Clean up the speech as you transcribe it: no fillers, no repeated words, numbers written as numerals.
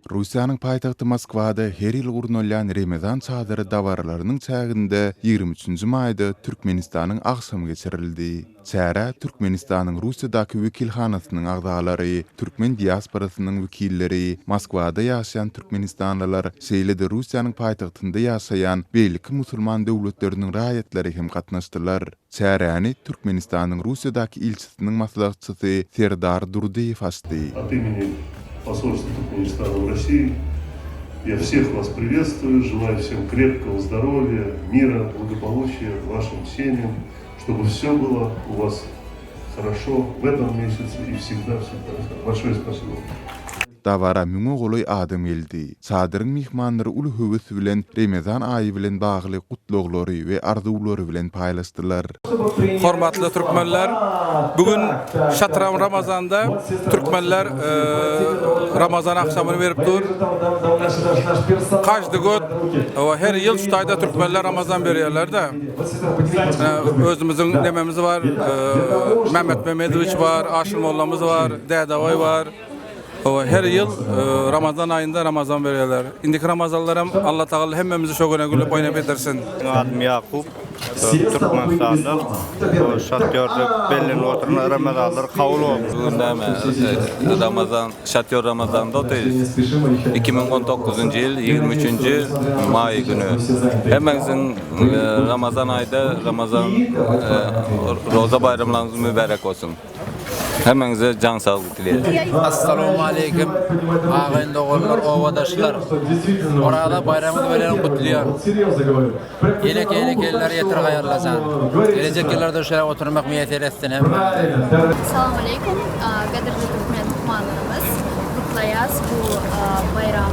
Rusiýanyň paýtagty Moskwada her ýyl gurulýan Ramazan çadary dawarlarynyň çäginde 23-nji maýda Türkmenistanyň aksamy geçirildi. Çäre Türkmenistanyň Russiýadaky wekilhanasynyň agdalary, türkmen diasporasynyň wekilleri, Moskwada ýaşaýan türkmenistanlylar, şeýle-de Russiýanyň paýtagtynda ýaşaýan beýleki musulman döwletleriniň raýatlary hem gatnaşdylar. Çäräni Türkmenistanyň Russiýadaky ilçisiniň maslahatçysy Serdar Durdiýew açdy. Посольства Туркменистана в России. Я всех вас приветствую, желаю всем крепкого здоровья, мира, благополучия вашим семьям, чтобы все было у вас хорошо в этом месяце и всегда. Большое спасибо. Dawara müňe goly adam geldi. Çadyryň mihmanlary uly höwes bilen Ramazan aýy bilen bagly gutluklary we arzuwlary bilen paýlaşdylar. Hormatly türkmenler, bugün şatram Ramazanda türkmenler Ramazan akşamını berip dur. Każdy god her ýyl şu taýda türkmenler Ramazan berýärler da. Özümüziň nememiz var, Mehmet Mehmedoviç var, Aşym mollamyz var, Dädaway var. Her yıl Ramazan ayında Ramazan berýärler. Indiki Ramazanlarym Allah Taala hemmemizi şo güne gülüp oýnap edersin. Adym Yakup, Türkmenistanda şatýorduk belli oturan Ramazanlar kabul boldu. Ramazan, şatýor Ramazanda otyryz. 2019-njy ýyl 23-nji maý günü. Hemmeniziň Ramazan aýda Ramazan roza bayramlaryňyz mübarek bolsun. Hemmenize can sağlığı dilerim. Assalamu alaikum. Ağayn doğullar, ovadaşlar. Orada bayramını veren kutluyor. Yelek eller yetir gayarlasan. Gelecek yıllarda şöyle oturmak miyet etsin hem. Assalamu alaikum. Gadirli Türkmen mehmanlarımız kutlayaz bu bayram